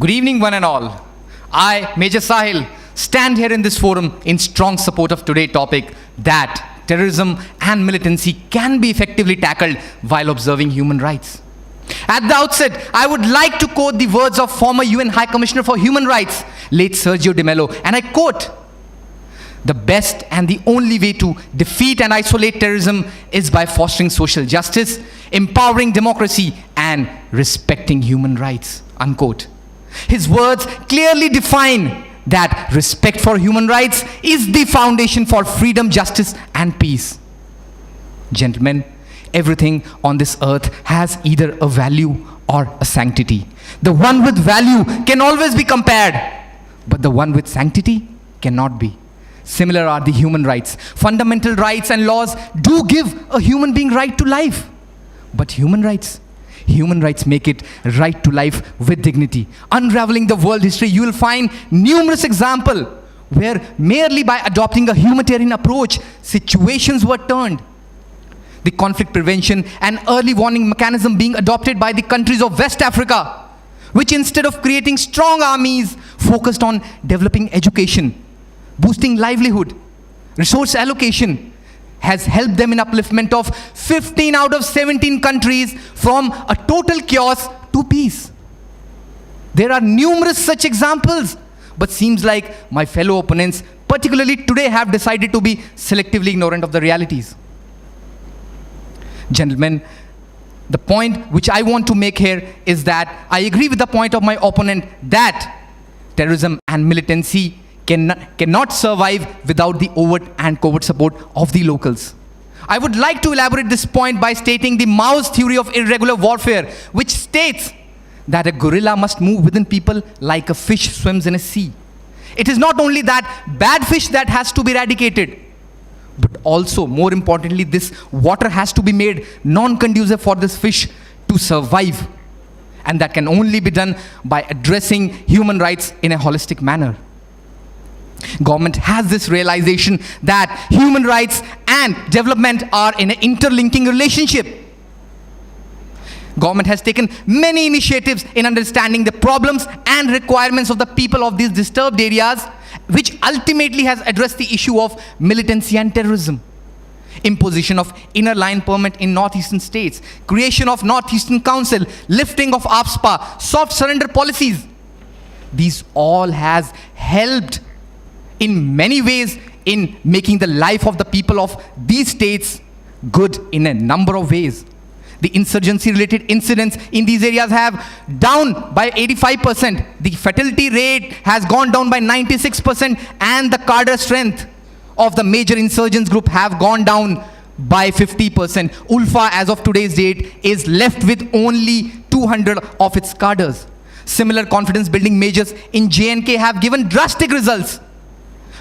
Good evening, one and all. I, Major Sahil, stand here in this forum in strong support of today's topic that terrorism and militancy can be effectively tackled while observing human rights. At the outset, I would like to quote the words of former UN High Commissioner for Human Rights, late Sergio de Mello, and I quote, "The best and the only way to defeat and isolate terrorism is by fostering social justice, empowering democracy, and respecting human rights," unquote. His words clearly define that respect for human rights is the foundation for freedom, justice, and peace. Gentlemen, everything on this earth has either a value or a sanctity. The one with value can always be compared, but the one with sanctity cannot be. Similar are the human rights. Fundamental rights and laws do give a human being right to life. But human rights make it right to life with dignity. Unraveling the world history, you will find numerous examples where merely by adopting a humanitarian approach, situations were turned. The conflict prevention and early warning mechanism being adopted by the countries of West Africa, which instead of creating strong armies, focused on developing education, boosting livelihood, resource allocation, has helped them in upliftment of 15 out of 17 countries from a total chaos to peace. There are numerous such examples, but seems like my fellow opponents, particularly today, have decided to be selectively ignorant of the realities. Gentlemen, the point which I want to make here is that I agree with the point of my opponent that terrorism and militancy cannot survive without the overt and covert support of the locals. I would like to elaborate this point by stating the Mao's theory of irregular warfare, which states that a gorilla must move within people like a fish swims in a sea. It is not only that bad fish that has to be eradicated, but also, more importantly, this water has to be made non-conducive for this fish to survive. And that can only be done by addressing human rights in a holistic manner. Government has this realization that human rights and development are in an interlinking relationship. Government has taken many initiatives in understanding the problems and requirements of the people of these disturbed areas, which ultimately has addressed the issue of militancy and terrorism. Imposition of inner line permit in northeastern states, creation of Northeastern Council, lifting of APSPA, soft surrender policies. These all has helped in many ways in making the life of the people of these states good in a number of ways. The insurgency-related incidents in these areas have down by 85%. The fatality rate has gone down by 96%, and the cadre strength of the major insurgents group have gone down by 50%. ULFA, as of today's date, is left with only 200 of its cadres. Similar confidence-building measures in JNK have given drastic results,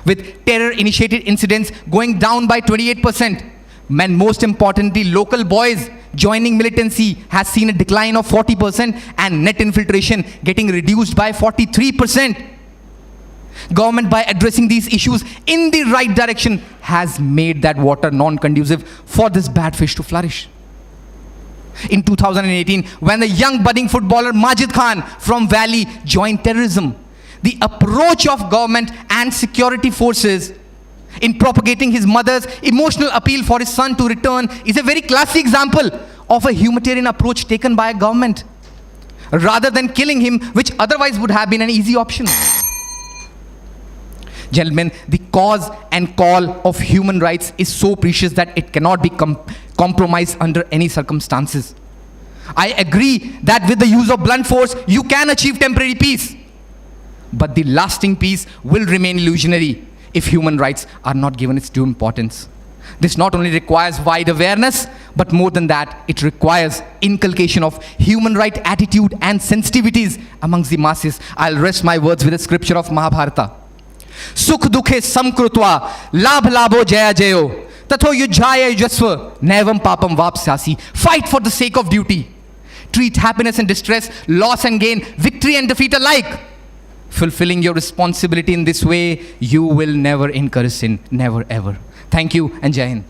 with terror-initiated incidents going down by 28%. And most importantly, local boys joining militancy has seen a decline of 40% and net infiltration getting reduced by 43%. Government, by addressing these issues in the right direction, has made that water non-conducive for this bad fish to flourish. In 2018, when the young budding footballer Majid Khan from Valley joined terrorism, the approach of government and security forces in propagating his mother's emotional appeal for his son to return is a very classic example of a humanitarian approach taken by a government, rather than killing him, which otherwise would have been an easy option. Gentlemen, the cause and call of human rights is so precious that it cannot be compromised under any circumstances. I agree that with the use of blunt force, you can achieve temporary peace. But the lasting peace will remain illusionary if human rights are not given its due importance. This not only requires wide awareness, but more than that, it requires inculcation of human right attitude and sensitivities amongst the masses. I'll rest my words with a scripture of Mahabharata. Sukh dukhe samkrutva labh labho jaya jayo tatho yujhaya yujasva nevam papam vapsyasi. Fight for the sake of duty. Treat happiness and distress, loss and gain, victory and defeat alike. Fulfilling your responsibility in this way, you will never incur sin, never ever. Thank you and Jai Hind.